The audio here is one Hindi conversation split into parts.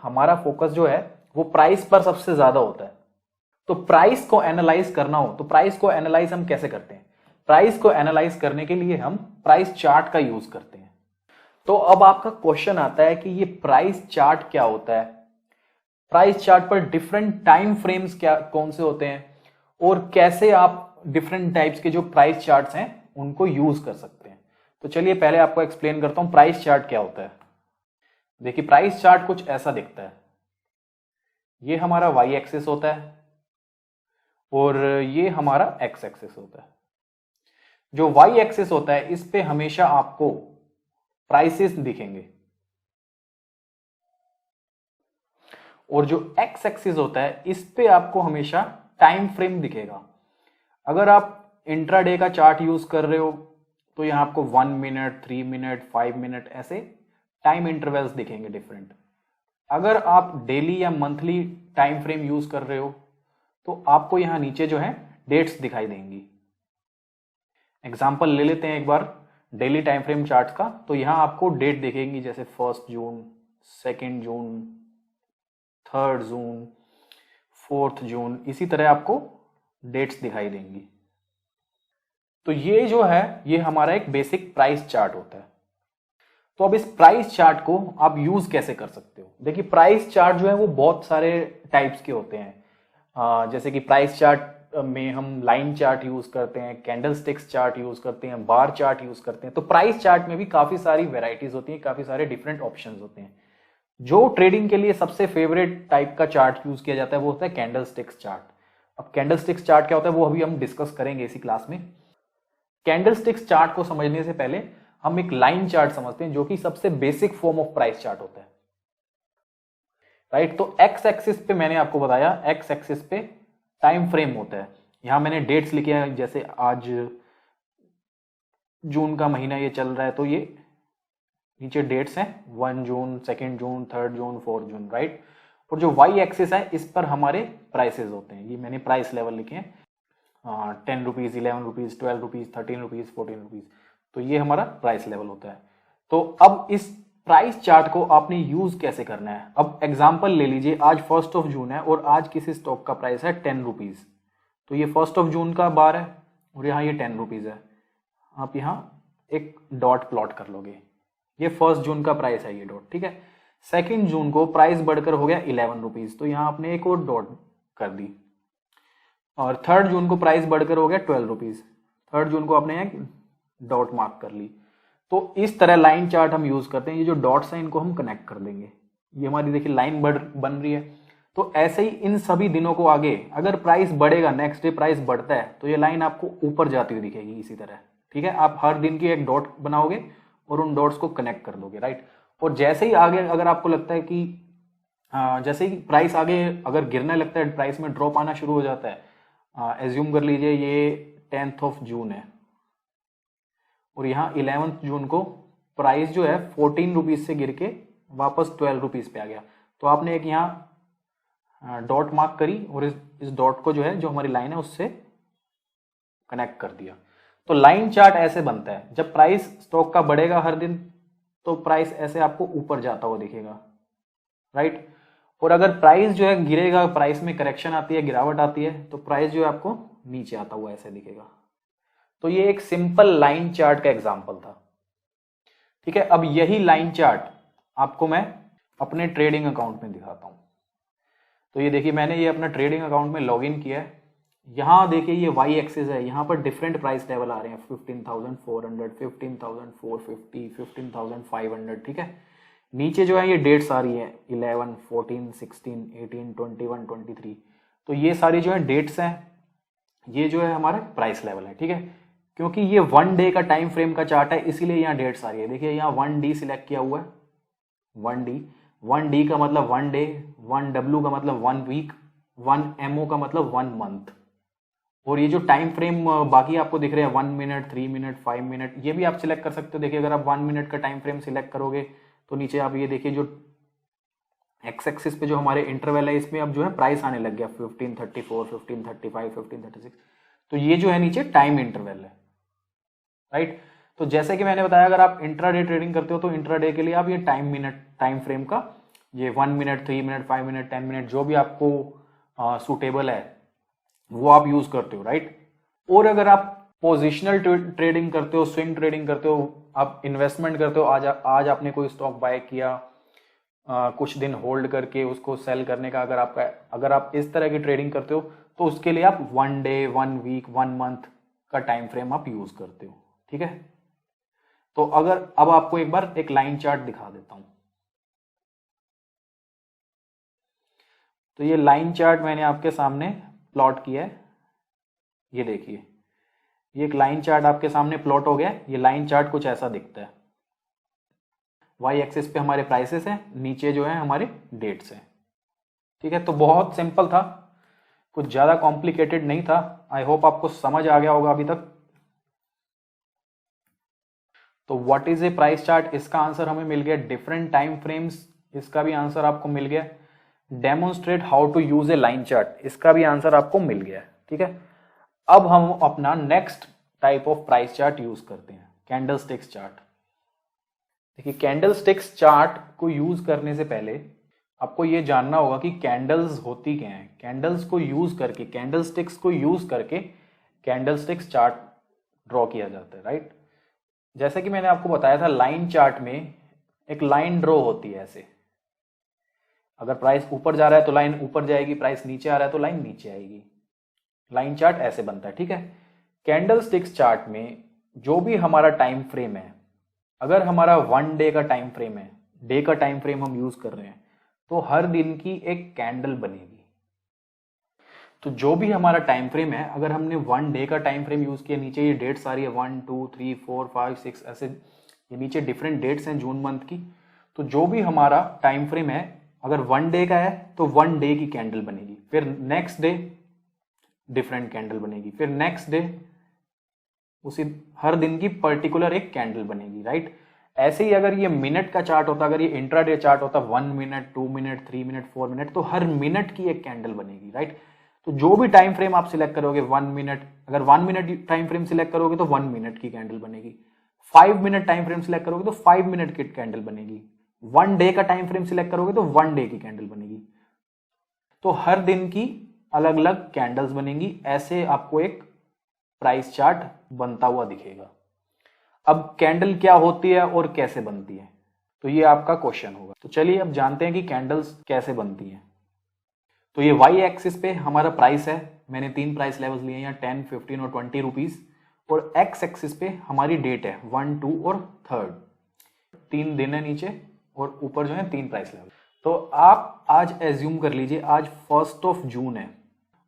हमारा फोकस जो है वो प्राइस पर सबसे ज्यादा होता है। तो प्राइस को एनालाइज करना हो तो प्राइस को एनालाइज हम कैसे करते हैं? प्राइस को एनालाइज करने के लिए हम प्राइस चार्ट का यूज करते हैं। तो अब आपका क्वेश्चन आता है कि ये प्राइस चार्ट क्या होता है, प्राइस चार्ट पर डिफरेंट टाइम फ्रेम्स क्या कौन से होते हैं, और कैसे आप डिफरेंट टाइप्स के जो प्राइस चार्ट्स हैं उनको यूज कर सकते हैं। तो चलिए पहले आपको एक्सप्लेन करता हूं प्राइस चार्ट क्या होता है। देखिए प्राइस चार्ट कुछ ऐसा दिखता है, ये हमारा वाई एक्सिस होता है और ये हमारा एक्स एक्सिस होता है। जो वाई एक्सिस होता है इस पे हमेशा आपको प्राइसेस दिखेंगे और जो एक्स एक्सिस होता है इस पे आपको हमेशा टाइम फ्रेम दिखेगा। अगर आप इंट्राडे का चार्ट यूज कर रहे हो तो यहां आपको 1 मिनट, 3 मिनट, 5 मिनट ऐसे टाइम इंटरवल्स दिखेंगे डिफरेंट। अगर आप डेली या मंथली टाइम फ्रेम यूज कर रहे हो तो आपको यहां नीचे जो है डेट्स दिखाई देंगी। एग्जाम्पल ले लेते हैं एक बार डेली टाइम फ्रेम चार्ट का। तो यहां आपको डेट दिखेंगी जैसे 1 जून, 2 जून, 3 जून, 4 जून, इसी तरह आपको डेट्स दिखाई देंगी। तो ये जो है ये हमारा एक बेसिक प्राइस चार्ट होता है। तो अब इस प्राइस चार्ट को आप यूज कैसे कर सकते हो? देखिए प्राइस चार्ट जो है वो बहुत सारे टाइप्स के होते हैं। जैसे कि प्राइस चार्ट में हम लाइन चार्ट यूज करते हैं, कैंडल स्टिक्स चार्ट यूज करते हैं, बार चार्ट यूज करते हैं। तो प्राइस चार्ट में भी काफी सारी वेराइटीज होती हैं, काफी सारे डिफरेंट ऑप्शंस होते हैं। जो ट्रेडिंग के लिए सबसे फेवरेट टाइप का चार्ट यूज किया जाता है वो होता है कैंडल स्टिक्स चार्ट। अब कैंडल स्टिक्स चार्ट क्या होता है वो अभी हम डिस्कस करेंगे इसी क्लास में। कैंडल स्टिक्स चार्ट को समझने से पहले हम एक लाइन चार्ट समझते हैं जो कि सबसे basic form of price chart होता है, राइट। तो एक्स एक्सिस पे मैंने आपको बताया, एक्स एक्सिस पे टाइम फ्रेम होता है। यहां मैंने डेट्स लिखे हैं, जैसे आज जून का महीना ये चल रहा है तो ये नीचे डेट्स हैं 1 जून, 2 जून, 3 जून, 4 जून, राइट। और जो वाई एक्सिस है इस पर हमारे प्राइसेस होते हैं। ये मैंने प्राइस लेवल लिखे हैं 10 rupees, 11 rupees, 12 rupees, 13 rupees, 14 rupees. तो ये हमारा प्राइस लेवल होता है। तो अब इस प्राइस चार्ट को आपने यूज कैसे करना है? अब एग्जांपल ले लीजिए, आज 1 जून है और आज किसी स्टॉक का प्राइस है 10 रुपीज। तो ये 1 जून का बार है और यहाँ ये 10 रुपीज है। आप यहाँ एक डॉट प्लॉट कर लोगे, ये 1 जून का प्राइस है ये डॉट, ठीक है। 2 जून को प्राइस बढ़कर हो गया 11 रुपीज, तो यहाँ आपने एक और डॉट कर दी। और 3 जून को प्राइस बढ़कर हो गया 12 रुपीज, 3 जून को आपने एक डॉट मार्क कर ली। तो इस तरह लाइन चार्ट हम यूज करते हैं। ये जो डॉट्स हैं इनको हम कनेक्ट कर देंगे, ये हमारी देखिए लाइन बन रही है। तो ऐसे ही इन सभी दिनों को आगे अगर प्राइस बढ़ेगा, नेक्स्ट डे प्राइस बढ़ता है तो ये लाइन आपको ऊपर जाती हुई दिखेगी इसी तरह, ठीक है। आप हर दिन की एक डॉट बनाओगे और उन डॉट्स को कनेक्ट कर दोगे, राइट। और जैसे ही आगे अगर आपको लगता है कि जैसे ही प्राइस आगे अगर गिरने लगता है, प्राइस में ड्रॉप आना शुरू हो जाता है, एज्यूम कर लीजिए ये 10 जून है और यहाँ 11 जून को प्राइस जो है 14 रुपीज से गिर के वापस 12 रुपीज पे आ गया। तो आपने एक यहाँ डॉट मार्क करी और इस डॉट को जो है जो हमारी लाइन है उससे कनेक्ट कर दिया। तो लाइन चार्ट ऐसे बनता है। जब प्राइस स्टॉक का बढ़ेगा हर दिन तो प्राइस ऐसे आपको ऊपर जाता हुआ दिखेगा, राइट। और अगर प्राइस जो है गिरेगा, प्राइस में करेक्शन आती है, गिरावट आती है, तो प्राइस जो है आपको नीचे आता हुआ ऐसे दिखेगा। तो ये एक सिंपल लाइन चार्ट का एग्जांपल था, ठीक है। अब यही लाइन चार्ट आपको मैं अपने ट्रेडिंग अकाउंट में दिखाता हूं। तो ये देखिए मैंने ये अपना ट्रेडिंग अकाउंट में लॉगिन किया है। यहां देखिए ये वाई एक्सिस है, यहां पर डिफरेंट प्राइस लेवल आ रहे हैं 15,400, 15,450, 15,500, ठीक है। नीचे जो है ये डेट्स आ रही है 11, 14, 16, 18, 21, 23। तो ये सारी जो है डेट्स हैं, ये जो है हमारा प्राइस लेवल है, ठीक है। क्योंकि ये 1 डे का टाइम फ्रेम का चार्ट है इसीलिए यहाँ डेट्स आ रही है। देखिए यहाँ 1D सिलेक्ट किया हुआ है, 1D का मतलब 1 डे, 1W का मतलब 1 वीक, 1MO का मतलब 1 मंथ। और ये जो टाइम फ्रेम बाकी आपको दिख रहे हैं 1 मिनट, 3 मिनट, 5 मिनट, ये भी आप सिलेक्ट कर सकते हो। देखिए अगर आप 1 मिनट का टाइम फ्रेम सिलेक्ट करोगे तो नीचे आप ये देखिए जो एक्स एक्सिस पे जो हमारे इंटरवल है इसमें अब जो है प्राइस आने लग गया 1534, 1535, 1536। तो ये जो है नीचे टाइम इंटरवल है, राइट। तो जैसे कि मैंने बताया अगर आप इंट्राडे ट्रेडिंग करते हो तो इंट्राडे के लिए आप ये टाइम फ्रेम का ये 1 मिनट, 3 मिनट, 5 मिनट, 10 मिनट, जो भी आपको सूटेबल है वो आप यूज करते हो, राइट। और अगर आप पोजिशनल ट्रेडिंग करते हो, स्विंग ट्रेडिंग करते हो, आप इन्वेस्टमेंट करते हो, आज आपने कोई स्टॉक बाय किया, कुछ दिन होल्ड करके उसको सेल करने का, अगर आप इस तरह की ट्रेडिंग करते हो तो उसके लिए आप 1 डे, 1 वीक, 1 मंथ का टाइम फ्रेम आप यूज करते हो, ठीक है। तो अब आपको एक बार एक लाइन चार्ट दिखा देता हूं। तो ये लाइन चार्ट मैंने आपके सामने प्लॉट किया है, ये देखिए, ये एक लाइन चार्ट आपके सामने प्लॉट हो गया। ये लाइन चार्ट कुछ ऐसा दिखता है। वाई एक्सिस पे हमारे प्राइसेस हैं, नीचे जो है हमारे डेट्स हैं, ठीक है। तो बहुत सिंपल था, कुछ ज्यादा कॉम्प्लिकेटेड नहीं था। आई होप आपको समझ आ गया होगा अभी तक। तो what is a price chart, इसका आंसर हमें मिल गया। डिफरेंट टाइम फ्रेम्स, इसका भी आंसर आपको मिल गया। Demonstrate how to use a line chart, इसका भी आंसर आपको मिल गया, ठीक है। अब हम अपना next type of price chart use करते हैं, कैंडलस्टिक्स चार्ट। देखिए, कैंडलस्टिक्स चार्ट को यूज करने से पहले आपको ये जानना होगा कि कैंडल्स होती क्या है। कैंडल्स को यूज करके, कैंडलस्टिक्स को यूज करके कैंडलस्टिक्स चार्ट ड्रॉ किया जाता है, राइट। जैसे कि मैंने आपको बताया था, लाइन चार्ट में एक लाइन ड्रॉ होती है ऐसे। अगर प्राइस ऊपर जा रहा है तो लाइन ऊपर जाएगी, प्राइस नीचे आ रहा है तो लाइन नीचे आएगी। लाइन चार्ट ऐसे बनता है, ठीक है। कैंडलस्टिक्स चार्ट में जो भी हमारा टाइम फ्रेम है, अगर हमारा 1 डे का टाइम फ्रेम है, डे का टाइम फ्रेम हम यूज कर रहे हैं, तो हर दिन की एक कैंडल बनेगी। तो जो भी हमारा टाइम फ्रेम है, अगर हमने 1 डे का टाइम फ्रेम यूज किया, नीचे ये डेट्स आ रही है 1 2 3 4 5 6, ऐसे ये नीचे डिफरेंट डेट्स हैं जून मंथ की। तो जो भी हमारा टाइम फ्रेम है, अगर 1 डे का है तो 1 डे की कैंडल बनेगी, फिर नेक्स्ट डे डिफरेंट कैंडल बनेगी, फिर नेक्स्ट डे उसी हर दिन की पर्टिकुलर एक कैंडल बनेगी, राइट। ऐसे ही अगर ये मिनट का चार्ट होता, अगर ये इंट्राडे चार्ट होता, 1 मिनट, 2 मिनट, 3 मिनट, 4 मिनट, तो हर मिनट की एक कैंडल बनेगी, राइट। तो जो भी टाइम फ्रेम आप सिलेक्ट करोगे, 1 मिनट, अगर 1 मिनट टाइम फ्रेम सिलेक्ट करोगे तो 1 मिनट की कैंडल बनेगी। 5 मिनट टाइम फ्रेम सिलेक्ट करोगे तो 5 मिनट की कैंडल बनेगी। 1 डे का टाइम फ्रेम सिलेक्ट करोगे तो 1 डे की कैंडल बनेगी। तो हर दिन की अलग अलग कैंडल्स बनेंगी। ऐसे आपको एक प्राइस चार्ट बनता हुआ दिखेगा। अब कैंडल क्या होती है और कैसे बनती है, तो ये आपका क्वेश्चन होगा। तो चलिए अब जानते हैं कि कैंडल्स कैसे बनती हैं। तो ये वाई एक्सिस पे हमारा प्राइस है, मैंने 3 प्राइस लेवल्स लिए हैं, 10, 15 और 20 रुपीज। और एक्स एक्सिस पे हमारी डेट है 1, 2 और 3rd, 3 दिन है नीचे, और ऊपर जो है 3 प्राइस लेवल। तो आप आज एज्यूम कर लीजिए, आज 1 जून है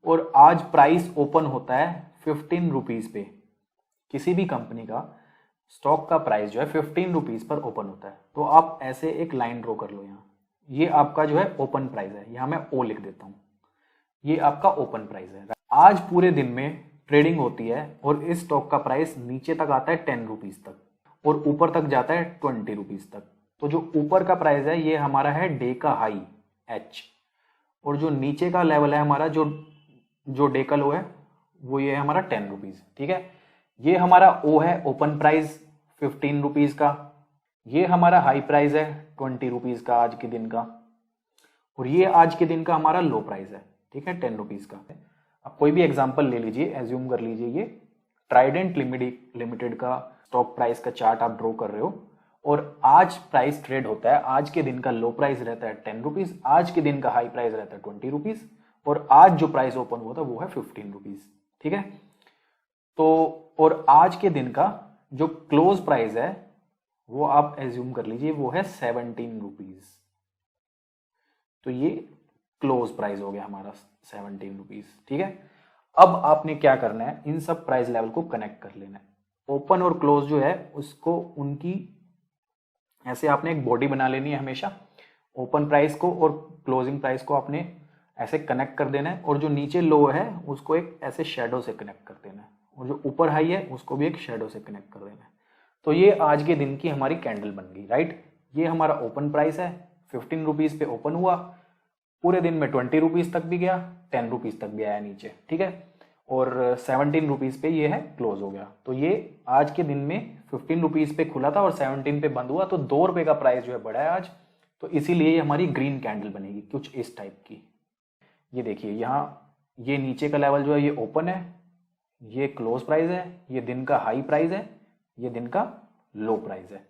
और आज प्राइस ओपन होता है 15 रुपीज पे। किसी भी कंपनी का स्टॉक का प्राइस जो है 15 रुपीज पर ओपन होता है। तो आप ऐसे एक लाइन ड्रॉ कर लो यहाँ, ये आपका जो है ओपन प्राइस है, यहाँ मैं ओ लिख देता हूँ, ये आपका ओपन प्राइस है। आज पूरे दिन में ट्रेडिंग होती है और इस स्टॉक का प्राइस नीचे तक आता है 10 रुपीज तक और ऊपर तक जाता है 20 रुपीज तक। तो जो ऊपर का प्राइस है ये हमारा है डे का हाई एच, और जो नीचे का लेवल है हमारा, जो डे का लो है, वो ये है हमारा 10 रुपीज, ठीक है। ये हमारा ओ है, ओपन प्राइस 15 रुपीज का। ये हमारा हाई प्राइस है 20 रुपीज का आज के दिन का, और ये आज के दिन का हमारा लो प्राइस है, ठीक है, 10 रुपीज का। अब कोई भी एग्जांपल ले लीजिए, एज्यूम कर लीजिए ये ट्राइडेंट लिमिटेड का स्टॉक प्राइस का चार्ट आप ड्रॉ कर रहे हो, और आज प्राइस ट्रेड होता है, आज के दिन का लो प्राइस रहता है 10 रुपीज, आज के दिन का हाई प्राइस रहता है 20 रुपीज, और आज जो प्राइस ओपन हुआ था वो है 15 रुपीज, ठीक है। तो और आज के दिन का जो क्लोज प्राइस है वो आप एज्यूम कर लीजिए वो है 17 रुपीज। तो ये क्लोज प्राइस हो गया हमारा 17 रुपीज, ठीक है। अब आपने क्या करना है, इन सब प्राइस लेवल को कनेक्ट कर लेना है। ओपन और क्लोज जो है उसको उनकी ऐसे आपने एक बॉडी बना लेनी है हमेशा। ओपन प्राइस को और क्लोजिंग प्राइस को आपने ऐसे कनेक्ट कर देना है, और जो नीचे लो है उसको एक ऐसे शेडो से कनेक्ट कर देना है, और जो ऊपर हाई है उसको भी एक शेडो से कनेक्ट कर देना है। तो ये आज के दिन की हमारी कैंडल बन गई, राइट। ये हमारा ओपन प्राइस है, 15 रुपीज पे ओपन हुआ, पूरे दिन में 20 रुपीज तक भी गया, 10 रुपीज तक भी आया नीचे, ठीक है, और 17 रुपीज पे ये है क्लोज हो गया। तो ये आज के दिन में 15 रुपीज पे खुला था और 17 पे बंद हुआ, तो 2 रुपए का प्राइस जो है बढ़ा है आज, तो इसीलिए ये हमारी ग्रीन कैंडल बनेगी कुछ इस टाइप की। ये देखिए यहाँ ये नीचे का लेवल जो है ये ओपन है, ये क्लोज प्राइस है, ये दिन का हाई प्राइस है, ये दिन का लो प्राइस है।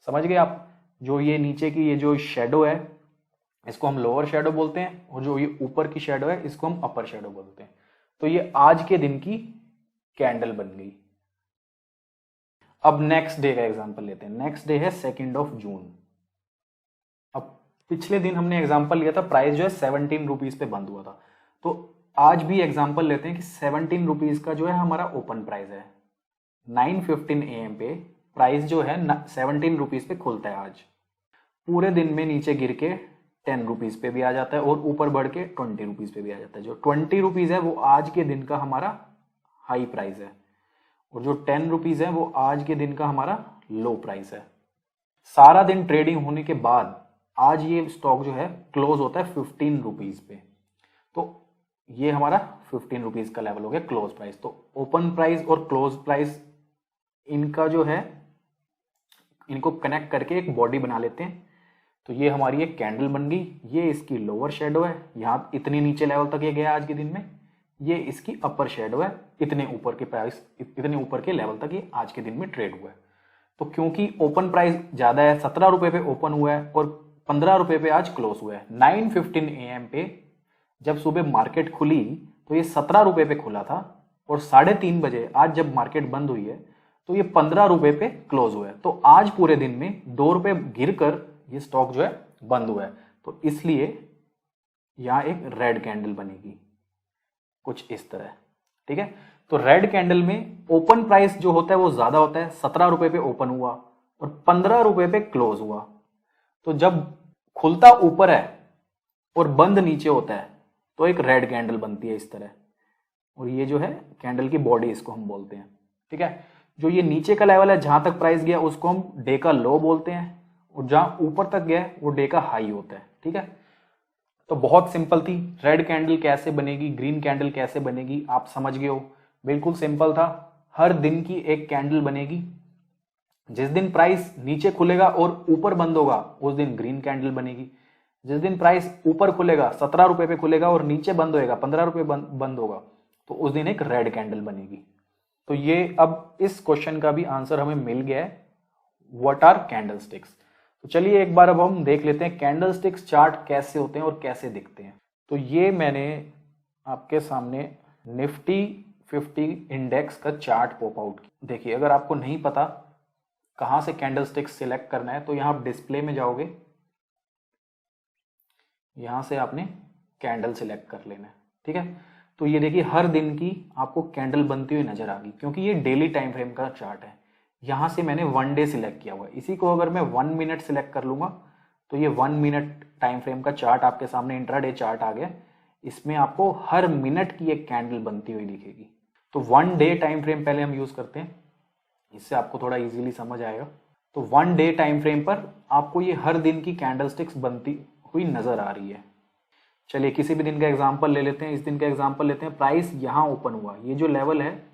समझ गए आप? जो ये नीचे की ये जो शेडो है इसको हम लोअर शेडो बोलते हैं, और जो ये ऊपर की शेडो है इसको हम अपर शेडो बोलते हैं। तो ये आज के दिन की कैंडल बन गई। अब नेक्स्ट डे का एग्जांपल लेते हैं। नेक्स्ट डे है 2 जून। अब पिछले दिन हमने एग्जांपल लिया था, प्राइस जो है 17 रुपीज पे बंद हुआ था। तो आज भी एग्जांपल लेते हैं कि 17 रुपीज का जो है हमारा ओपन प्राइस है। 9:15 AM पे प्राइस जो है 17 रुपीज पे खुलता है आज। पूरे दिन में नीचे गिर के 10 रुपीज पे भी आ जाता है और ऊपर बढ़ के 20 रुपीज पे भी आ जाता है। जो 20 रुपीज है वो आज के दिन का हमारा हाई प्राइस है, और जो 10 रुपीज है वो आज के दिन का हमारा लो प्राइस है। सारा दिन ट्रेडिंग होने के बाद आज ये स्टॉक जो है क्लोज होता है 15 रुपीज पे। तो ये हमारा 15 रुपीज का लेवल हो गया क्लोज प्राइस। तो ओपन प्राइस और क्लोज प्राइस इनका जो है इनको कनेक्ट करके एक बॉडी बना लेते हैं। तो ये हमारी एक कैंडल बन गई। ये इसकी लोअर शेडो है, यहाँ इतनी नीचे लेवल तक ये गया आज के दिन में। ये इसकी अपर शेडो है, इतने ऊपर के प्राइस, इतने ऊपर के लेवल तक ये आज के दिन में ट्रेड हुआ है। तो क्योंकि ओपन प्राइस ज्यादा है, 17 रुपए पे ओपन हुआ है और 15 रुपए पे आज क्लोज हुआ है। 9:15 AM पे जब सुबह मार्केट खुली तो ये 17 रुपए पे खुला था, और 3:30 बजे आज जब मार्केट बंद हुई है तो ये 15 रुपए पे क्लोज हुआ है। तो आज पूरे दिन में 2 रुपए गिर कर ये स्टॉक जो है बंद हुआ है। तो इसलिए यहां एक रेड कैंडल बनेगी कुछ इस तरह। ठीक है, तो रेड कैंडल में ओपन प्राइस जो होता है वो ज्यादा होता है। 17 रुपए पे ओपन हुआ और 15 रुपए पे क्लोज हुआ। तो जब खुलता ऊपर है और बंद नीचे होता है तो एक रेड कैंडल बनती है इस तरह। और ये जो है कैंडल की बॉडी इसको हम बोलते हैं। ठीक है, जो ये नीचे का लेवल है जहां तक प्राइस गया उसको हम डे का लो बोलते हैं, और जहां ऊपर तक गया वो डे का हाई होता है। ठीक है, तो बहुत सिंपल थी। रेड कैंडल कैसे बनेगी, ग्रीन कैंडल कैसे बनेगी, आप समझ गए हो। बिल्कुल सिंपल था। हर दिन की एक कैंडल बनेगी। जिस दिन प्राइस नीचे खुलेगा और ऊपर बंद होगा उस दिन ग्रीन कैंडल बनेगी। जिस दिन प्राइस ऊपर खुलेगा 17 रुपए पे खुलेगा और नीचे बंद होएगा 15 रुपए बंद होगा तो उस दिन एक रेड कैंडल बनेगी। तो ये अब इस क्वेश्चन का भी आंसर हमें मिल गया है, व्हाट आर कैंडलस्टिक्स। तो चलिए एक बार अब हम देख लेते हैं कैंडलस्टिक्स चार्ट कैसे होते हैं और कैसे दिखते हैं। तो ये मैंने आपके सामने निफ्टी 50 इंडेक्स का चार्ट पॉप आउट किया। देखिए, अगर आपको नहीं पता कहां से कैंडलस्टिक्स सिलेक्ट करना है तो यहां आप डिस्प्ले में जाओगे, यहां से आपने कैंडल सिलेक्ट कर लेना है। ठीक है, तो ये देखिए हर दिन की आपको कैंडल बनती हुई नजर आ गई, क्योंकि ये डेली टाइम फ्रेम का चार्ट है। यहां से मैंने 1 डे सिलेक्ट किया हुआ है। इसी को अगर मैं 1 मिनट सिलेक्ट कर लूंगा तो ये 1 मिनट टाइम फ्रेम का चार्ट आपके सामने इंट्राडे चार्ट आ गया। इसमें आपको हर मिनट की एक कैंडल बनती हुई दिखेगी। तो 1 डे टाइम फ्रेम पहले हम यूज करते हैं, इससे आपको थोड़ा इजीली समझ आएगा। तो 1 डे टाइम फ्रेम पर आपको ये हर दिन की कैंडलस्टिक्स बनती हुई नजर आ रही है। चलिए किसी भी दिन का एग्जांपल ले लेते हैं। इस दिन का एग्जांपल लेते हैं। प्राइस यहां ओपन हुआ, ये जो लेवल है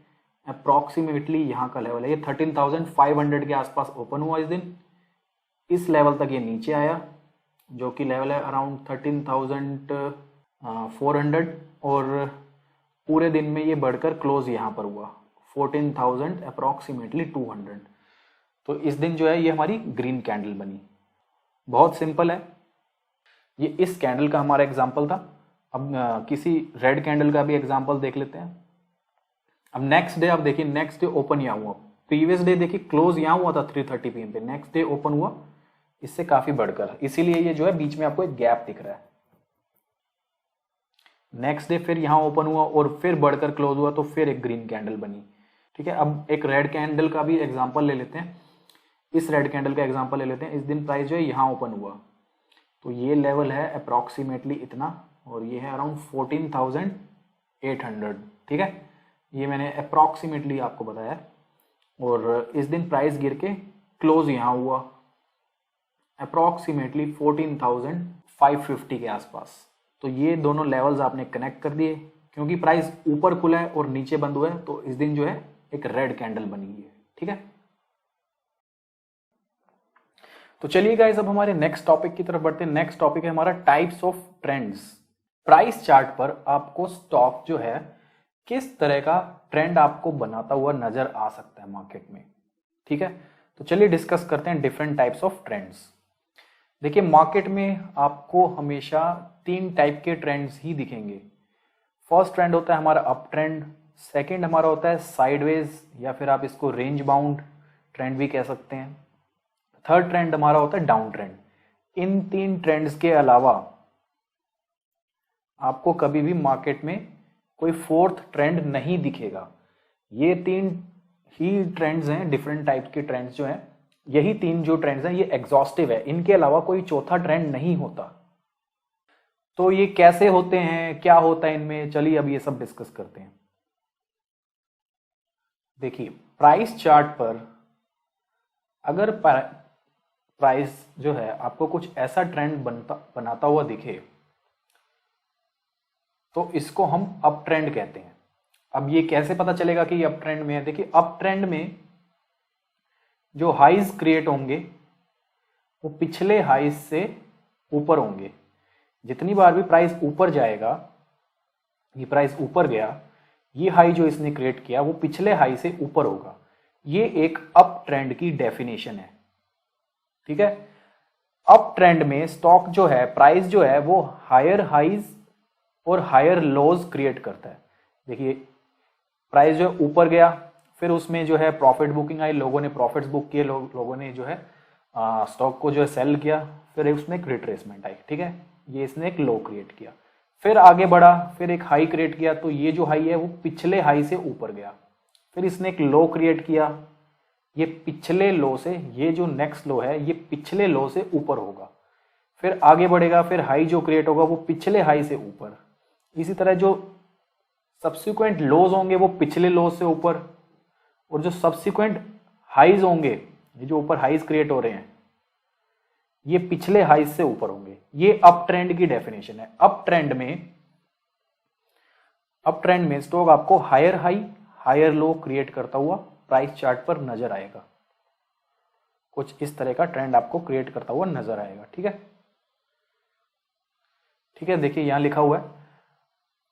अप्रोक्सीमेटली यहाँ का लेवल है, ये 13,500 के आसपास ओपन हुआ इस दिन। इस लेवल तक ये नीचे आया जो कि लेवल है अराउंड 13,400, और पूरे दिन में ये बढ़कर क्लोज यहाँ पर हुआ 14,000 अप्रोक्सीमेटली 200। तो इस दिन जो है ये हमारी ग्रीन कैंडल बनी। बहुत सिंपल है। ये इस कैंडल का हमारा एग्जाम्पल था। अब किसी रेड कैंडल का भी एग्जाम्पल देख लेते हैं। अब नेक्स्ट डे आप देखिए, नेक्स्ट डे ओपन यहाँ हुआ। प्रीवियस डे देखिए क्लोज यहाँ हुआ था 3:30 PM पे, नेक्स्ट डे ओपन हुआ इससे काफी बढ़कर, इसीलिए ये जो है बीच में आपको एक गैप दिख रहा है। नेक्स्ट डे फिर यहाँ ओपन हुआ और फिर बढ़कर क्लोज हुआ तो फिर एक ग्रीन कैंडल बनी। ठीक है, अब एक रेड कैंडल का भी एग्जाम्पल ले लेते हैं। इस रेड कैंडल का एग्जाम्पल ले लेते हैं। इस दिन प्राइस जो है यहाँ ओपन हुआ तो ये लेवल है अप्रोक्सीमेटली इतना, और ये है अराउंड 14,800। ठीक है, ये मैंने अप्रोक्सीमेटली आपको बताया। और इस दिन प्राइस गिर के क्लोज यहाँ हुआ अप्रोक्सीमेटली 14,550 के आसपास। तो ये दोनों लेवल्स आपने कनेक्ट कर दिए, क्योंकि प्राइस ऊपर खुला है और नीचे बंद हुआ है तो इस दिन जो है एक रेड कैंडल बनी है। ठीक है, तो चलिए गाइस, अब हमारे नेक्स्ट टॉपिक की तरफ बढ़ते हैं। नेक्स्ट टॉपिक है हमारा types of trends. Price chart पर आपको स्टॉक जो है किस तरह का ट्रेंड आपको बनाता हुआ नजर आ सकता है मार्केट में, ठीक है। तो चलिए डिस्कस करते हैं डिफरेंट टाइप्स ऑफ ट्रेंड्स। देखिए, मार्केट में आपको हमेशा 3 टाइप के ट्रेंड्स ही दिखेंगे। फर्स्ट ट्रेंड होता है हमारा अप ट्रेंड, सेकंड हमारा होता है साइडवेज या फिर आप इसको रेंज बाउंड ट्रेंड भी कह सकते हैं, थर्ड ट्रेंड हमारा होता है डाउन ट्रेंड। इन 3 ट्रेंड्स के अलावा आपको कभी भी मार्केट में कोई फोर्थ ट्रेंड नहीं दिखेगा। ये 3 ही ट्रेंड्स हैं, डिफरेंट टाइप के ट्रेंड्स जो हैं, यही 3 जो ट्रेंड्स हैं ये एग्जॉस्टिव है, इनके अलावा कोई चौथा ट्रेंड नहीं होता। तो ये कैसे होते हैं, क्या होता है इनमें, चलिए अब ये सब डिस्कस करते हैं। देखिए, प्राइस चार्ट पर अगर प्राइस जो है आपको कुछ ऐसा ट्रेंड बनाता हुआ दिखे तो इसको हम अप ट्रेंड कहते हैं। अब ये कैसे पता चलेगा कि ये अप ट्रेंड में है? देखिए, अप ट्रेंड में जो हाइज क्रिएट होंगे वो पिछले हाइज से ऊपर होंगे। जितनी बार भी प्राइस ऊपर जाएगा, ये प्राइस ऊपर गया, ये हाई जो इसने क्रिएट किया वो पिछले हाई से ऊपर होगा। ये एक अप ट्रेंड की डेफिनेशन है, ठीक है। अप ट्रेंड में स्टॉक जो है, प्राइस जो है वो हायर हाइज और हायर लोज क्रिएट करता है। देखिए, प्राइस जो है ऊपर गया, फिर उसमें जो है प्रॉफिट बुकिंग आई, लोगों ने प्रॉफिट्स बुक किए, लोगों ने जो है स्टॉक को जो है सेल किया, फिर उसमें एक रिट्रेसमेंट आई, ठीक है। ये इसने एक लो क्रिएट किया, फिर आगे बढ़ा, फिर एक हाई क्रिएट किया, तो ये जो हाई है वो पिछले हाई से ऊपर गया, फिर इसने एक लो क्रिएट किया, ये पिछले लो से, ये जो नेक्स्ट लो है ये पिछले लो से ऊपर होगा, फिर आगे बढ़ेगा, फिर हाई जो क्रिएट होगा वो पिछले हाई से ऊपर। इसी तरह जो सब्सिक्वेंट लोज होंगे वो पिछले लो से ऊपर, और जो सब्सिक्वेंट हाइज होंगे, ये जो ऊपर हाइज क्रिएट हो रहे हैं, ये पिछले हाइज से ऊपर होंगे। ये अप ट्रेंड की डेफिनेशन है। अप ट्रेंड में स्टॉक आपको higher high higher low create करता हुआ प्राइस चार्ट पर नजर आएगा। कुछ इस तरह का ट्रेंड आपको क्रिएट करता हुआ नजर आएगा, ठीक है। ठीक है, देखिए यहां लिखा हुआ है,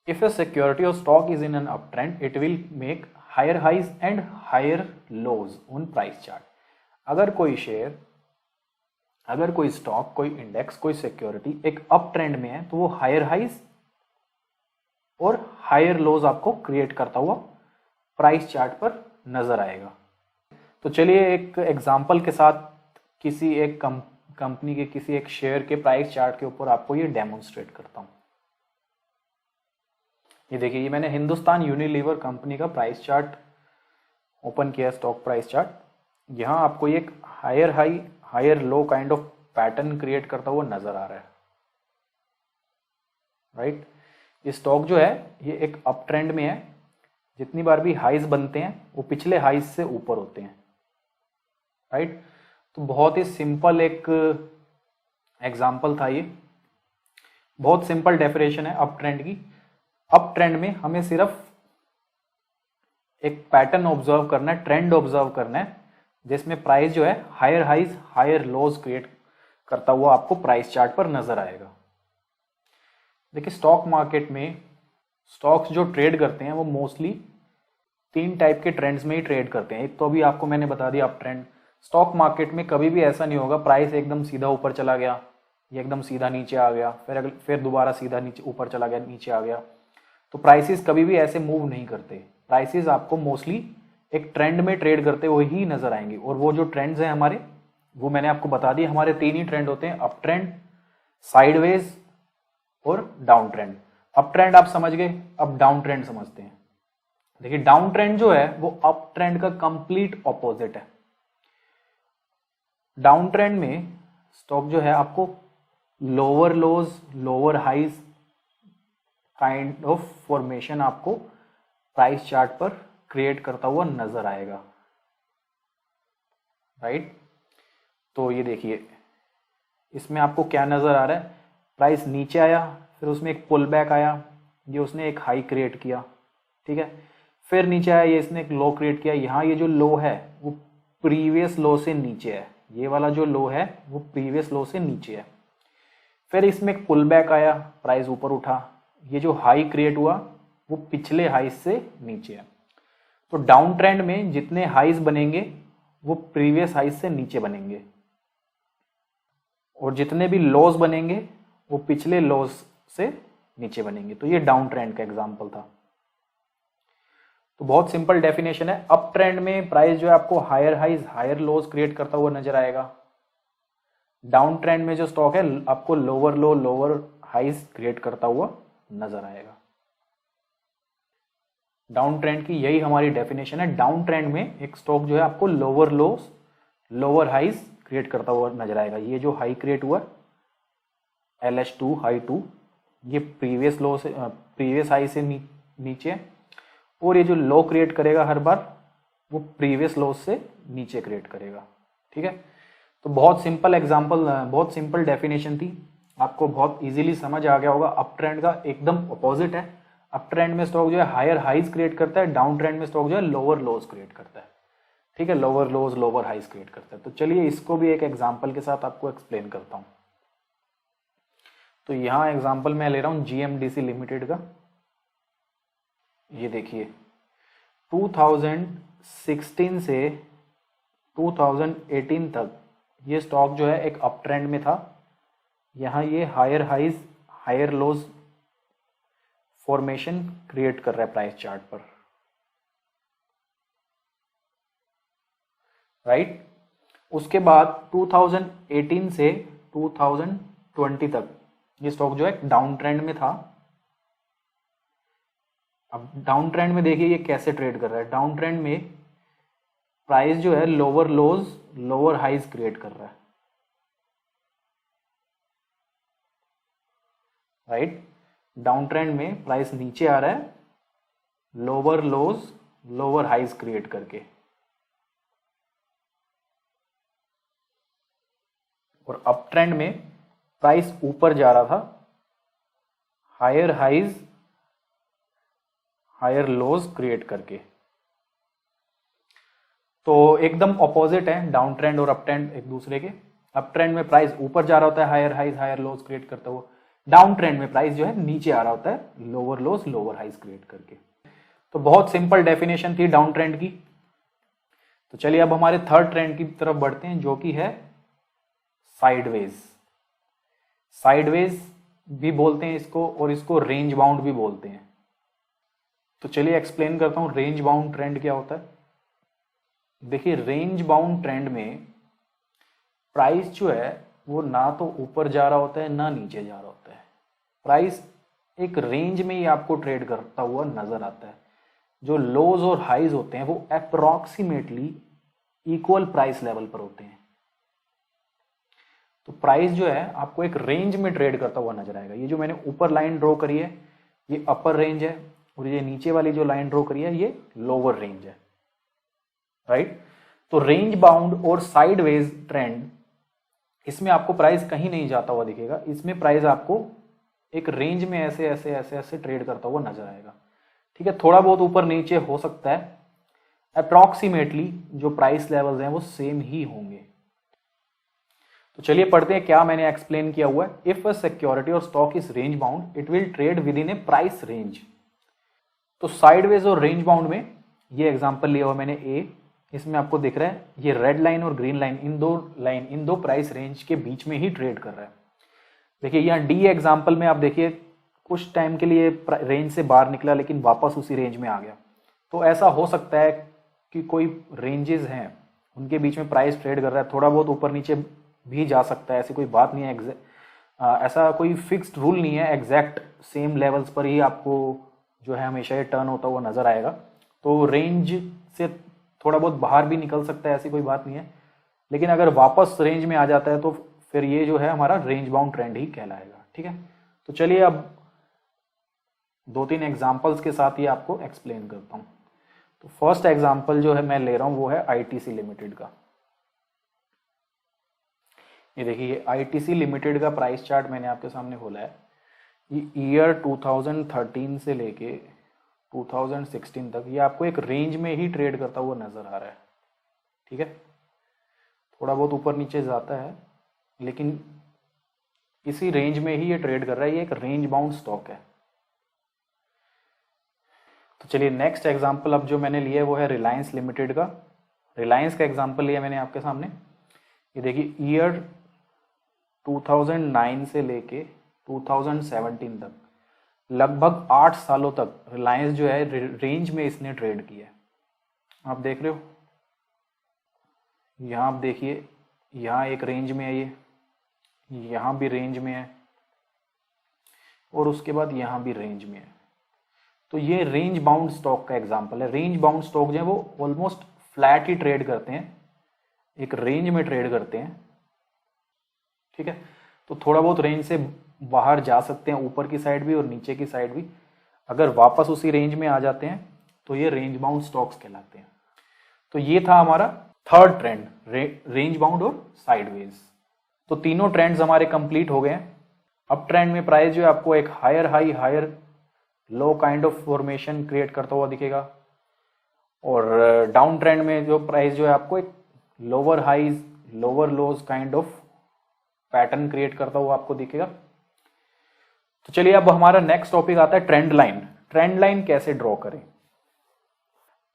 इफ ए सिक्योरिटी और stock is in an up trend it will make higher highs and higher lows on price chart. अगर कोई शेयर, अगर कोई स्टॉक, कोई इंडेक्स, कोई सिक्योरिटी एक अप ट्रेंड में है तो वो हायर हाइज और हायर लोज आपको क्रिएट करता हुआ प्राइस चार्ट पर नजर आएगा। तो चलिए एक एग्जांपल के साथ किसी एक कंपनी के किसी एक शेयर के प्राइस चार्ट के ऊपर आपको ये डेमोन्स्ट्रेट करता हूं। ये देखिए, ये मैंने हिंदुस्तान यूनिलीवर कंपनी का प्राइस चार्ट ओपन किया, स्टॉक प्राइस चार्ट। यहां आपको एक higher high higher low kind of pattern create करता हुआ नजर आ रहा है, राइट। ये स्टॉक जो है ये एक अप ट्रेंड में है, जितनी बार भी हाइज बनते हैं वो पिछले हाइज से ऊपर होते हैं, राइट। तो बहुत ही सिंपल एक एग्जांपल था ये, बहुत सिंपल डेफिनेशन है अप ट्रेंड की। अप ट्रेंड में हमें सिर्फ एक पैटर्न ऑब्जर्व करना है, ट्रेंड ऑब्जर्व करना है, जिसमें प्राइस जो है higher highs higher lows create करता हुआ आपको प्राइस चार्ट पर नजर आएगा। देखिए, स्टॉक मार्केट में स्टॉक्स जो ट्रेड करते हैं वो मोस्टली 3 टाइप के ट्रेंड्स में ही ट्रेड करते हैं। एक तो अभी आपको मैंने बता दिया अप ट्रेंड। स्टॉक मार्केट में कभी भी ऐसा नहीं होगा प्राइस एकदम सीधा ऊपर चला गया, ये एकदम सीधा नीचे आ गया, फिर दोबारा सीधा नीचे ऊपर चला गया, नीचे आ गया। तो प्राइसेस कभी भी ऐसे मूव नहीं करते। प्राइसेस आपको मोस्टली एक ट्रेंड में ट्रेड करते हुए ही नजर आएंगे, और वो जो ट्रेंड्स हैं हमारे, वो मैंने आपको बता दिया, हमारे 3 ही ट्रेंड होते हैं, अप ट्रेंड, साइडवेज और डाउन ट्रेंड। अप ट्रेंड आप समझ गए, अब डाउन ट्रेंड समझते हैं। देखिए, डाउन ट्रेंड जो है वो अप ट्रेंड का कंप्लीट ऑपोजिट है। डाउन ट्रेंड में स्टॉक जो है आपको lower lows lower highs kind of formation आपको प्राइस चार्ट पर क्रिएट करता हुआ नजर आएगा, राइट। तो ये देखिए, इसमें आपको क्या नजर आ रहा है, प्राइस नीचे आया, फिर उसमें एक पुल बैक आया, ये उसने एक हाई क्रिएट किया, ठीक है, फिर नीचे आया, ये इसने एक लो क्रिएट किया। यहाँ ये जो लो है वो प्रीवियस लो से नीचे है, ये वाला जो लो है वो प्रीवियस लो से नीचे है। फिर इसमें एक पुल बैक आया, प्राइस ऊपर उठा, ये जो हाई क्रिएट हुआ वो पिछले हाई से नीचे है। तो डाउन ट्रेंड में जितने हाइज बनेंगे वो प्रीवियस हाइज से नीचे बनेंगे, और जितने भी लॉस बनेंगे वो पिछले लॉस से नीचे बनेंगे। तो ये डाउन ट्रेंड का एग्जांपल था। तो बहुत सिंपल डेफिनेशन है, अप ट्रेंड में प्राइस जो है आपको higher highs higher lows create करता हुआ नजर आएगा। डाउन ट्रेंड में जो स्टॉक है आपको lower low lower highs create करता हुआ नजर आएगा। डाउन ट्रेंड की यही हमारी डेफिनेशन है। डाउन ट्रेंड में एक स्टॉक जो है आपको lower lows lower highs create करता हुआ नजर आएगा। ये जो हाई क्रिएट हुआ LH2 हाई 2, ये प्रीवियस लो से प्रीवियस हाई से नीचे, और ये जो लो क्रिएट करेगा हर बार वो प्रीवियस लो से नीचे क्रिएट करेगा। ठीक है, तो बहुत सिंपल एग्जांपल, बहुत सिंपल डेफिनेशन थी, आपको बहुत इजीली समझ आ गया होगा। अप ट्रेंड का एकदम अपोजिट है, अप ट्रेंड में स्टॉक जो है हायर हाइज क्रिएट करता है, डाउन ट्रेंड में स्टॉक जो है लोअर लोज क्रिएट करता है। ठीक है, lower lows lower highs create करता है। तो चलिए इसको भी एक एग्जांपल के साथ आपको एक्सप्लेन करता हूं। तो यहां एग्जांपल मैं ले रहा हूं GMDC लिमिटेड का। ये देखिए 2016 से 2018 तक ये स्टॉक जो है एक अप ट्रेंड में था। यहाँ ये higher highs higher lows formation create कर रहा है प्राइस चार्ट पर, राइट। उसके बाद 2018 से 2020 तक ये स्टॉक जो है डाउन ट्रेंड में था। अब डाउन ट्रेंड में देखिए ये कैसे ट्रेड कर रहा है। डाउन ट्रेंड में प्राइस जो है lower lows lower highs create कर रहा है, राइट। डाउन ट्रेंड में प्राइस नीचे आ रहा है lower lows lower highs create करके, और अप ट्रेंड में प्राइस ऊपर जा रहा था higher highs higher lows create करके। तो एकदम ऑपोजिट है डाउन ट्रेंड और अप ट्रेंड एक दूसरे के। अप ट्रेंड में प्राइस ऊपर जा रहा होता है higher highs higher lows create करता हुआ, डाउन ट्रेंड में प्राइस जो है नीचे आ रहा होता है lower lows lower highs create करके। तो बहुत सिंपल डेफिनेशन थी डाउन ट्रेंड की। तो चलिए अब हमारे थर्ड ट्रेंड की तरफ बढ़ते हैं, जो कि है साइडवेज। साइडवेज भी बोलते हैं इसको, और इसको रेंज बाउंड भी बोलते हैं। तो चलिए एक्सप्लेन करता हूं रेंज बाउंड ट्रेंड क्या होता है। देखिए रेंज बाउंड ट्रेंड में प्राइस जो है वो ना तो ऊपर जा रहा होता है ना नीचे जा रहा होता है। प्राइस एक रेंज में ही आपको ट्रेड करता हुआ नजर आता है। जो लोज और हाइज होते हैं वो अप्रोक्सीमेटली इक्वल प्राइस लेवल पर होते हैं। तो प्राइस जो है आपको एक रेंज में ट्रेड करता हुआ नजर आएगा। ये जो मैंने ऊपर लाइन ड्रॉ करी है ये अपर रेंज है, और ये नीचे वाली जो लाइन ड्रॉ करी है ये लोअर रेंज है, राइट। तो रेंज बाउंड और साइडवेज ट्रेंड, इसमें आपको प्राइस कहीं नहीं जाता हुआ दिखेगा। इसमें प्राइस आपको एक रेंज में ऐसे ऐसे ऐसे ऐसे ट्रेड करता हुआ नजर आएगा। ठीक है, थोड़ा बहुत ऊपर नीचे हो सकता है, अप्रॉक्सीमेटली जो प्राइस लेवल्स हैं वो सेम ही होंगे। तो चलिए पढ़ते हैं क्या मैंने एक्सप्लेन किया हुआ है। इफ अ सिक्योरिटी और stock is range bound it will trade with in A price range. तो साइडवेज और रेंज बाउंड में ये एग्जांपल लिया हुआ मैंने ए, इसमें आपको दिख रहा है ये रेड लाइन और ग्रीन लाइन, इन दो प्राइस रेंज के बीच में ही ट्रेड कर रहा है। देखिए यहाँ डी एग्जांपल में आप देखिए कुछ टाइम के लिए रेंज से बाहर निकला लेकिन वापस उसी रेंज में आ गया। तो ऐसा हो सकता है कि कोई रेंजेस हैं उनके बीच में प्राइस ट्रेड कर रहा है, थोड़ा बहुत ऊपर नीचे भी जा सकता है, ऐसी कोई बात नहीं है। ऐसा कोई फिक्स्ड रूल नहीं है, एग्जैक्ट सेम लेवल्स पर ही आपको जो है हमेशा ये टर्न होता हुआ नजर आएगा। तो रेंज से थोड़ा बहुत बाहर भी निकल सकता है, ऐसी कोई बात नहीं है। लेकिन अगर वापस रेंज में आ जाता है तो फिर ये जो है हमारा रेंज बाउंड ट्रेंड ही कहलाएगा। ठीक है, तो चलिए अब दो तीन एग्जांपल्स के साथ ही आपको एक्सप्लेन करता हूं। तो फर्स्ट एग्जांपल जो है मैं ले रहा हूं वो है आईटीसी लिमिटेड का। ये देखिए आईटीसी लिमिटेड का प्राइस चार्ट मैंने आपके सामने खोला है। ये ईयर 2013 से लेके 2016 तक ये आपको एक रेंज में ही ट्रेड करता हुआ नजर आ रहा है। ठीक है, थोड़ा बहुत ऊपर नीचे जाता है, लेकिन इसी रेंज में ही ये ट्रेड कर रहा है। ये एक रेंज बाउंड स्टॉक है। तो चलिए नेक्स्ट एग्जांपल अब जो मैंने लिया है वो है रिलायंस लिमिटेड का। रिलायंस का एग्जांपल लिया मैंने आपके सामने। ये देखिए ईयर 2009 से लेके 2017 तक लगभग 8 सालों तक रिलायंस जो है रेंज में इसने ट्रेड किया है। आप देख रहे हो, यहाँ आप देखिए, यहाँ एक रेंज में है, ये यहाँ भी रेंज में है, और उसके बाद यहाँ भी रेंज में है। तो ये रेंज बाउंड स्टॉक का एग्जांपल है। रेंज बाउंड स्टॉक जो है वो ऑलमोस्ट फ्लैट ही ट्रेड करते हैं, एक रेंज में ट्रेड करते हैं, ठीक है। तो थोड़ा बहुत रेंज से बाहर जा सकते हैं, ऊपर की साइड भी और नीचे की साइड भी। अगर वापस उसी रेंज में आ जाते हैं तो ये रेंज बाउंड स्टॉक्स कहलाते हैं। तो ये था हमारा थर्ड ट्रेंड, रेंज बाउंड और साइडवेज। तो तीनों ट्रेंड्स हमारे कंप्लीट हो गए हैं। अप ट्रेंड में प्राइस जो है आपको एक higher high higher low kind of formation create करता हुआ दिखेगा, और डाउन ट्रेंड में जो प्राइस जो है आपको एक lower highs lower lodge kind of pattern create करता हुआ आपको दिखेगा। तो चलिए अब हमारा नेक्स्ट टॉपिक आता है ट्रेंड लाइन। ट्रेंड लाइन कैसे ड्रॉ करें।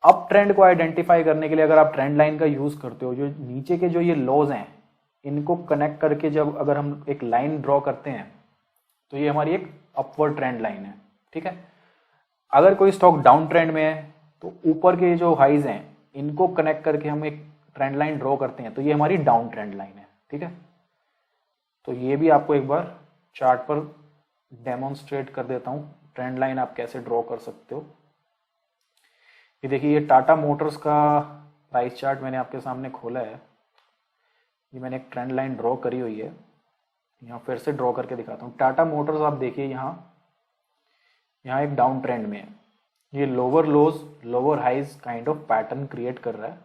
अप ट्रेंड को आइडेंटिफाई करने के लिए अगर आप ट्रेंड लाइन का यूज करते हो, जो नीचे के जो ये लोज हैं इनको कनेक्ट करके जब अगर हम एक लाइन ड्रॉ करते हैं तो ये हमारी एक अपवर्ड ट्रेंड लाइन है, ठीक है। अगर कोई स्टॉक डाउन ट्रेंड में है तो ऊपर के जो हाइज हैं इनको कनेक्ट करके हम एक ट्रेंड लाइन ड्रॉ करते हैं, तो ये हमारी डाउन ट्रेंड लाइन है, ठीक है। तो ये भी आपको एक बार चार्ट पर डेमोन्स्ट्रेट कर देता हूं, ट्रेंड लाइन आप कैसे ड्रॉ कर सकते हो। ये देखिए, ये टाटा मोटर्स का प्राइस चार्ट मैंने आपके सामने खोला है। ये मैंने एक ट्रेंड लाइन ड्रॉ करी हुई है, यहाँ फिर से ड्रॉ करके दिखाता हूँ। टाटा मोटर्स आप देखिए यहाँ एक डाउन ट्रेंड में है। ये lower lows lower highs kind of pattern create कर रहा है,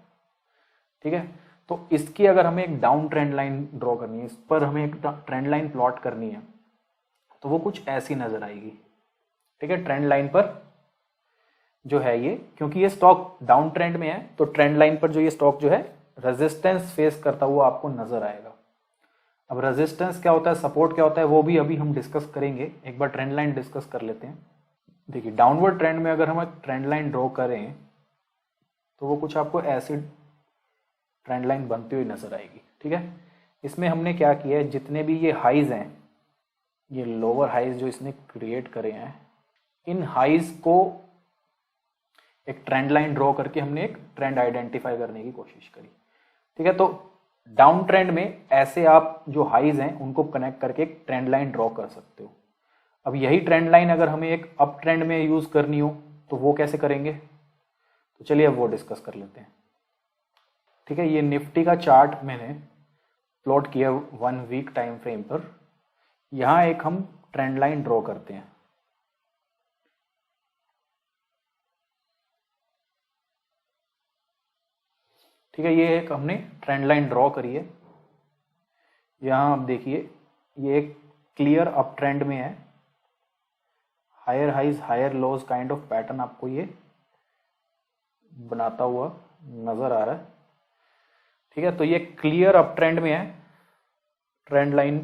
ठीक है। तो इसकी अगर हमें एक डाउन ट्रेंड लाइन ड्रॉ करनी है, इस पर हमें एक ट्रेंड लाइन प्लॉट करनी है, तो वो कुछ ऐसी नजर आएगी, ठीक है। ट्रेंड लाइन पर जो है ये, क्योंकि ये स्टॉक डाउन ट्रेंड में है तो ट्रेंड लाइन पर जो ये स्टॉक जो है रेजिस्टेंस फेस करता हुआ आपको नजर आएगा। अब रेजिस्टेंस क्या होता है, सपोर्ट क्या होता है, वो भी अभी हम डिस्कस करेंगे। एक बार ट्रेंड लाइन डिस्कस कर लेते हैं। देखिए, डाउनवर्ड ट्रेंड में अगर हम ट्रेंड लाइन ड्रॉ करें तो वो कुछ आपको ऐसी ट्रेंड लाइन बनती हुई नजर आएगी, ठीक है। इसमें हमने क्या किया है, जितने भी ये हाइज हैं, ये लोअर हाइज जो इसने क्रिएट करे हैं, इन हाइज को एक ट्रेंड लाइन ड्रॉ करके हमने एक ट्रेंड आइडेंटिफाई करने की कोशिश करी, ठीक है। तो डाउन ट्रेंड में ऐसे आप जो हाइज हैं उनको कनेक्ट करके एक ट्रेंड लाइन ड्रॉ कर सकते हो। अब यही ट्रेंड लाइन अगर हमें एक अप ट्रेंड में यूज करनी हो तो वो कैसे करेंगे, तो चलिए अब वो डिस्कस कर लेते हैं, ठीक है। ये निफ्टी का चार्ट मैंने प्लॉट किया 1 वीक टाइम फ्रेम पर। यहां एक हम ट्रेंड लाइन ड्रॉ करते हैं, ठीक है। ये एक हमने ट्रेंड लाइन ड्रॉ करी है। यहां आप देखिए, ये एक क्लियर अप ट्रेंड में है, higher highs higher lows kind of pattern आपको ये बनाता हुआ नजर आ रहा है, ठीक है। तो ये क्लियर अप ट्रेंड में है। ट्रेंड लाइन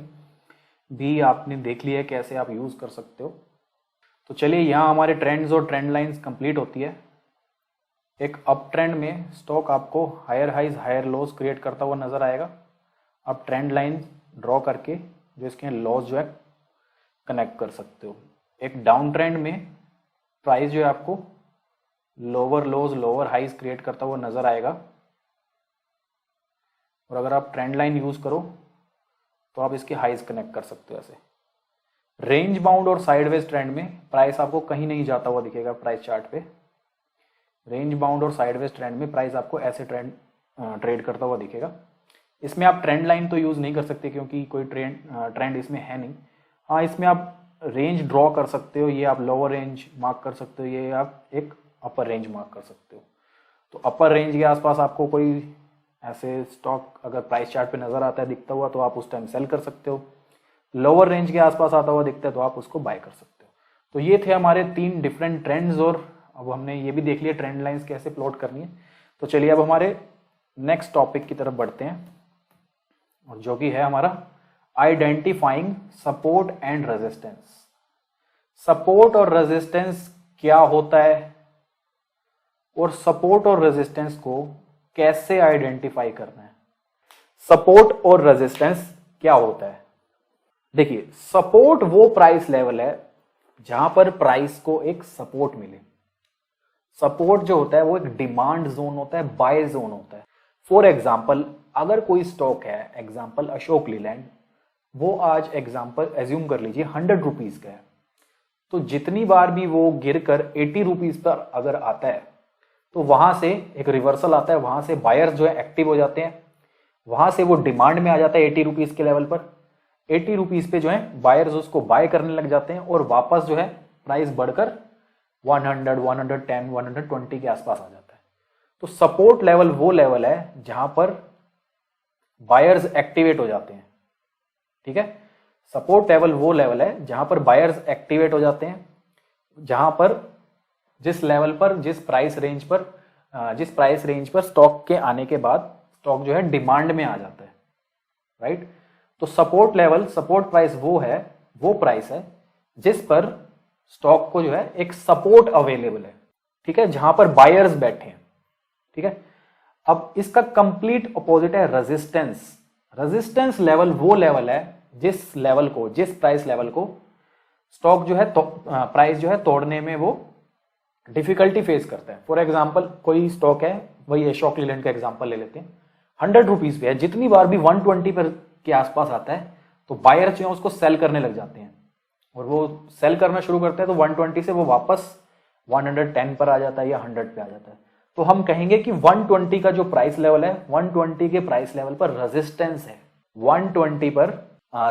भी आपने देख लिया है कैसे आप यूज कर सकते हो। तो चलिए, यहां हमारे ट्रेंड्स और ट्रेंड लाइंस कंप्लीट होती है। एक अप ट्रेंड में स्टॉक आपको higher highs higher lows create करता हुआ नजर आएगा। आप ट्रेंड लाइन ड्रॉ करके जो इसके लॉज जो है कनेक्ट कर सकते हो। एक डाउन ट्रेंड में प्राइस जो है आपको lower lows lower highs create करता हुआ नजर आएगा, और अगर आप ट्रेंड लाइन यूज करो तो आप इसके हाइज कनेक्ट कर सकते हो ऐसे। रेंज बाउंड और साइडवेज ट्रेंड में प्राइस आपको कहीं नहीं जाता हुआ दिखेगा प्राइस चार्ट पे। रेंज बाउंड और साइडवेज ट्रेंड में प्राइस आपको ऐसे ट्रेड करता हुआ दिखेगा। इसमें आप ट्रेंड लाइन तो यूज नहीं कर सकते क्योंकि कोई ट्रेंड इसमें है नहीं। हाँ, इसमें आप रेंज ड्रॉ कर सकते हो। ये आप लोअर रेंज मार्क कर सकते हो, ये आप एक अपर रेंज मार्क कर सकते हो। तो अपर रेंज के आसपास आपको कोई ऐसे स्टॉक अगर प्राइस चार्ट पे नजर आता है दिखता हुआ तो आप उस टाइम सेल कर सकते हो। लोअर रेंज के आसपास आता हुआ दिखता है तो आप उसको बाय कर सकते हो। तो ये थे हमारे 3 डिफरेंट ट्रेंड्स, और अब हमने ये भी देख लिया ट्रेंड लाइंस कैसे प्लॉट करनी है। तो चलिए अब हमारे नेक्स्ट टॉपिक की तरफ बढ़ते हैं। और जो कि है हमारा identifying support and resistance. Support और रेजिस्टेंस क्या होता है और सपोर्ट और रेजिस्टेंस को कैसे आइडेंटिफाई करना है। सपोर्ट और रेजिस्टेंस क्या होता है? देखिए, सपोर्ट वो प्राइस लेवल है जहां पर प्राइस को एक सपोर्ट मिले। सपोर्ट जो होता है वो एक डिमांड जोन होता है, बाय जोन होता है। फॉर एग्जाम्पल, अगर कोई स्टॉक है, एग्जाम्पल अशोक लीलैंड, वो आज एग्जाम्पल एज्यूम कर लीजिए 100 रुपीज का है, तो जितनी बार भी वो गिरकर 80 रुपीज पर अगर आता है तो वहां से एक रिवर्सल आता है, वहां से बायर्स जो है एक्टिव हो जाते हैं, वहां से वो डिमांड में आ जाता है 80 रुपीज के लेवल पर। 80 रुपीज पे जो है बायर्स उसको बाय करने लग जाते हैं और वापस जो है प्राइस बढ़कर 100, 110, 120 के आसपास आ जाता है। तो सपोर्ट लेवल वो लेवल है जहां पर बायर्स एक्टिवेट हो जाते हैं। ठीक है, सपोर्ट लेवल वो लेवल है जहां पर बायर्स एक्टिवेट हो जाते हैं, जहां पर जिस लेवल पर, जिस प्राइस रेंज पर स्टॉक के आने के बाद स्टॉक जो है डिमांड में आ जाता है, राइट। तो सपोर्ट लेवल, सपोर्ट प्राइस वो प्राइस है जिस पर स्टॉक को जो है एक सपोर्ट अवेलेबल है, ठीक है, जहां पर बायर्स बैठे हैं। ठीक है, अब इसका कंप्लीट अपोजिट है रेजिस्टेंस। रेजिस्टेंस लेवल वो लेवल है जिस प्राइस लेवल को स्टॉक जो है प्राइस जो है तोड़ने में वो डिफिकल्टी फेस करता है। फॉर एग्जाम्पल, कोई स्टॉक है, वही अशोक लीलैंड का एग्जाम्पल ले लेते हैं, 100 रुपीज पे है, जितनी बार भी 120 पर के आसपास आता है तो बायर जो है उसको सेल करने लग जाते हैं, और वो सेल करना शुरू करते हैं तो 120 से वो वापस 110 पर आ जाता है या 100 पे आ जाता है। तो हम कहेंगे कि 120 का जो प्राइस लेवल है, 120 के प्राइस लेवल पर रेजिस्टेंस है। 120 पर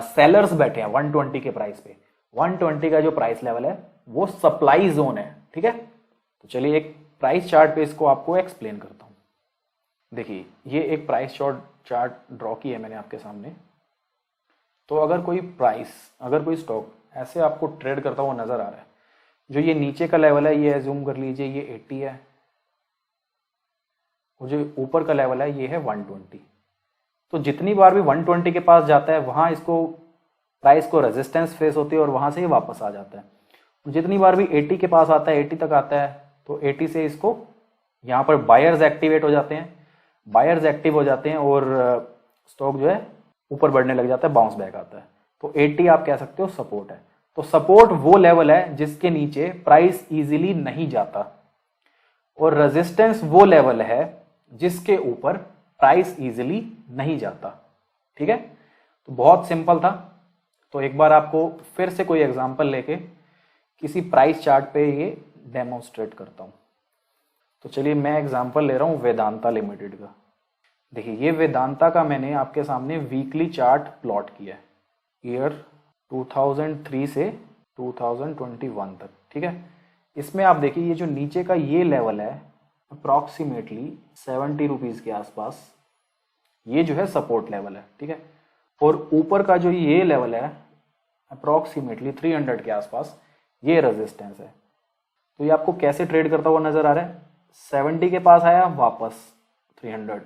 सेलर्स बैठे हैं, 120 के प्राइस पे। 120 का जो प्राइस लेवल है वो सप्लाई जोन है। ठीक है, तो चलिए एक प्राइस चार्ट पे इसको आपको एक्सप्लेन करता हूं। देखिए, ये एक प्राइस चार्ट ड्रॉ की है मैंने आपके सामने। तो अगर कोई स्टॉक ऐसे आपको ट्रेड करता हुआ नजर आ रहा है, जो ये नीचे का लेवल है ये एज्यूम कर लीजिए ये 80 है, और जो ऊपर का लेवल है ये है 120। तो जितनी बार भी 120 के पास जाता है वहां इसको प्राइस को रेजिस्टेंस फेस होती है और वहां से ये वापस आ जाता है। जितनी बार भी 80 के पास आता है, 80 तक आता है, तो 80 से इसको यहाँ पर बायर्स एक्टिवेट हो जाते हैं, बायर्स एक्टिव हो जाते हैं और स्टॉक जो है ऊपर बढ़ने लग जाता है, बाउंस बैक आता है। तो 80 आप कह सकते हो सपोर्ट है। तो सपोर्ट वो लेवल है जिसके नीचे प्राइस इजीली नहीं जाता, और रेजिस्टेंस वो लेवल है जिसके ऊपर प्राइस इजीली नहीं जाता। ठीक है, तो बहुत सिंपल था। तो एक बार आपको फिर से कोई एग्जांपल लेके किसी प्राइस चार्ट पे ये डेमोन्स्ट्रेट करता हूं। तो चलिए मैं एग्जांपल ले रहा हूं वेदांता लिमिटेड का। देखिए, ये वेदांता का मैंने आपके सामने वीकली चार्ट प्लॉट किया है, ईयर 2003 से 2021 तक। ठीक है, इसमें आप देखिए ये जो नीचे का ये लेवल है अप्रॉक्सीमेटली 70 रुपीज के आसपास, ये जो है सपोर्ट लेवल है। ठीक है, और ऊपर का जो ये लेवल है अप्रॉक्सीमेटली 300 के आसपास, ये रेजिस्टेंस है। तो ये आपको कैसे ट्रेड करता हुआ नजर आ रहा है? 70 के पास आया, वापस 300,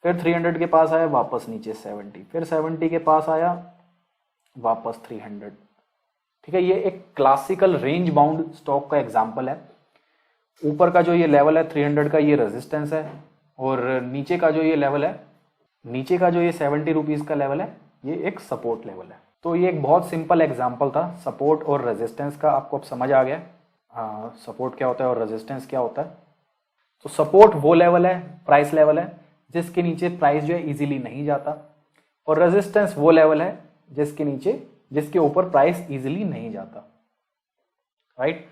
फिर 300 के पास आया, वापस नीचे 70, फिर 70 के पास आया, वापस 300। ठीक है, ये एक क्लासिकल रेंज बाउंड स्टॉक का एग्जांपल है। ऊपर का जो ये लेवल है 300 का, ये रेजिस्टेंस है, और नीचे का जो ये लेवल है, नीचे का जो ये 70 रुपीज का लेवल है, ये एक सपोर्ट लेवल है। तो ये एक बहुत सिंपल एग्जांपल था सपोर्ट और रेजिस्टेंस का। आपको अब समझ आ गया सपोर्ट क्या होता है और रेजिस्टेंस क्या होता है। तो सपोर्ट वो लेवल है, प्राइस लेवल है, जिसके नीचे प्राइस जो है इजीली नहीं जाता, और रेजिस्टेंस वो लेवल है जिसके ऊपर प्राइस इजीली नहीं जाता, राइट।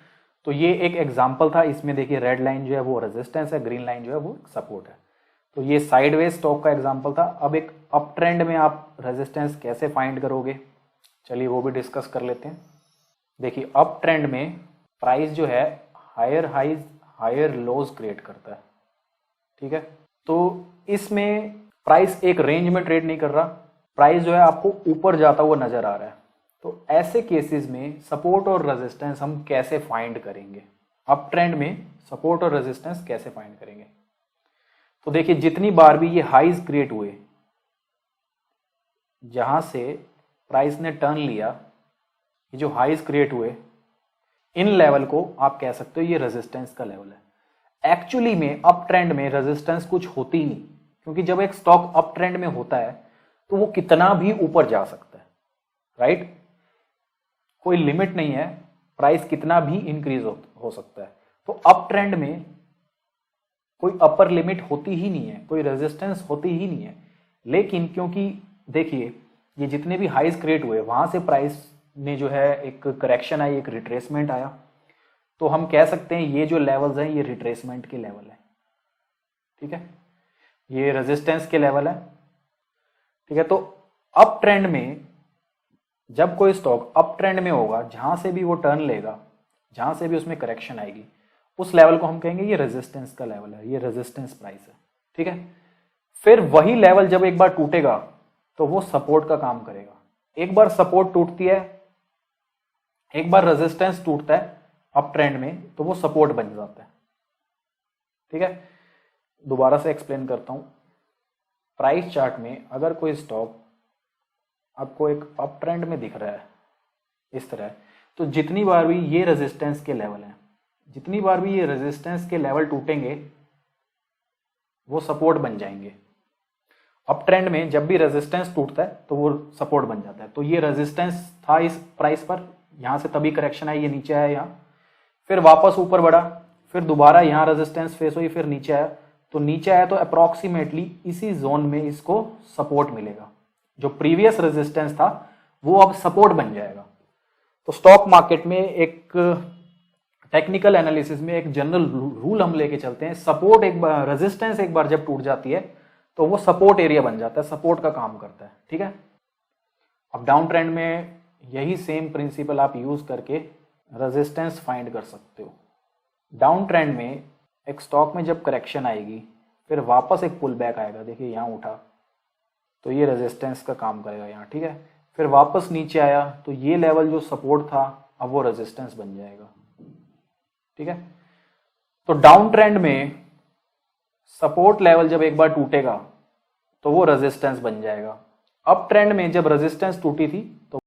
तो ये एक एग्जांपल था। इसमें देखिए रेड लाइन जो है वो रेजिस्टेंस है, ग्रीन लाइन जो है वो सपोर्ट है। तो ये साइडवेज स्टॉक का एग्जांपल था। अब एक अप ट्रेंड में आप रेजिस्टेंस कैसे फाइंड करोगे, चलिए वो भी डिस्कस कर लेते हैं। देखिए, अप ट्रेंड में प्राइस जो है higher highs higher lows create करता है। ठीक है, तो इसमें प्राइस एक रेंज में ट्रेड नहीं कर रहा, प्राइस जो है आपको ऊपर जाता हुआ नजर आ रहा है। तो ऐसे केसेस में सपोर्ट और रेजिस्टेंस हम कैसे फाइंड करेंगे? अप ट्रेंड में सपोर्ट और रेजिस्टेंस कैसे फाइंड करेंगे? तो देखिए, जितनी बार भी ये हाइज क्रिएट हुए, जहां से प्राइस ने टर्न लिया, ये जो हाईज क्रिएट हुए, इन लेवल को आप कह सकते हो ये रेजिस्टेंस का लेवल है। एक्चुअली में अप ट्रेंड में रेजिस्टेंस कुछ होती ही नहीं, क्योंकि जब एक स्टॉक अप ट्रेंड में होता है तो वो कितना भी ऊपर जा सकता है, राइट? कोई लिमिट नहीं है, प्राइस कितना भी इंक्रीज हो सकता है। तो अप ट्रेंड में कोई अपर लिमिट होती ही नहीं है, कोई रेजिस्टेंस होती ही नहीं है। लेकिन क्योंकि देखिए ये जितने भी हाईज क्रिएट हुए, वहां से प्राइस ने जो है एक करेक्शन आई, एक रिट्रेसमेंट आया, तो हम कह सकते हैं ये जो लेवल्स हैं ये रिट्रेसमेंट के लेवल है, ठीक है? ये रेजिस्टेंस के लेवल है, ठीक है? तो अप ट्रेंड में जब कोई स्टॉक अप ट्रेंड में होगा, जहां से भी वो टर्न लेगा, जहां से भी उसमें करेक्शन आएगी, उस लेवल को हम कहेंगे ये रेजिस्टेंस का लेवल है, ये रेजिस्टेंस प्राइस है, ठीक है? फिर वही लेवल जब एक बार टूटेगा तो वो सपोर्ट का काम करेगा। एक बार सपोर्ट टूटती है, एक बार रेजिस्टेंस टूटता है अप ट्रेंड में, तो वो सपोर्ट बन जाता है, ठीक है? दोबारा से एक्सप्लेन करता हूं। प्राइस चार्ट में अगर कोई स्टॉक आपको एक अप ट्रेंड में दिख रहा है इस तरह, तो जितनी बार भी ये रेजिस्टेंस के लेवल हैं, जितनी बार भी ये रेजिस्टेंस के लेवल टूटेंगे वो सपोर्ट बन जाएंगे। अप ट्रेंड में जब भी रेजिस्टेंस टूटता है तो वो सपोर्ट बन जाता है। तो ये रेजिस्टेंस था इस प्राइस पर, यहां से तभी करेक्शन आई, ये नीचे आया यहाँ, फिर वापस ऊपर बढ़ा, फिर दोबारा यहाँ रेजिस्टेंस फेस हुई, फिर नीचे आया। तो नीचे आया तो अप्रोक्सीमेटली इसी जोन में इसको सपोर्ट मिलेगा। जो प्रीवियस रेजिस्टेंस था वो अब सपोर्ट बन जाएगा। तो स्टॉक मार्केट में एक टेक्निकल एनालिसिस में एक जनरल रूल हम लेके चलते हैं, सपोर्ट एक बार, रेजिस्टेंस एक बार जब टूट जाती है तो वो सपोर्ट एरिया बन जाता है, सपोर्ट का काम करता है, ठीक है? अब डाउन ट्रेंड में यही सेम प्रिंसिपल आप यूज करके रेजिस्टेंस फाइंड कर सकते हो। डाउन ट्रेंड में एक स्टॉक में जब करेक्शन आएगी, फिर वापस एक पुल बैक आएगा, देखिए यहाँ उठा तो ये रेजिस्टेंस का काम करेगा यहाँ, ठीक है? फिर वापस नीचे आया तो ये लेवल जो सपोर्ट था अब वो रेजिस्टेंस बन जाएगा, ठीक है? तो डाउन ट्रेंड में सपोर्ट लेवल जब एक बार टूटेगा तो वो रेजिस्टेंस बन जाएगा। अप ट्रेंड में जब रेजिस्टेंस टूटी थी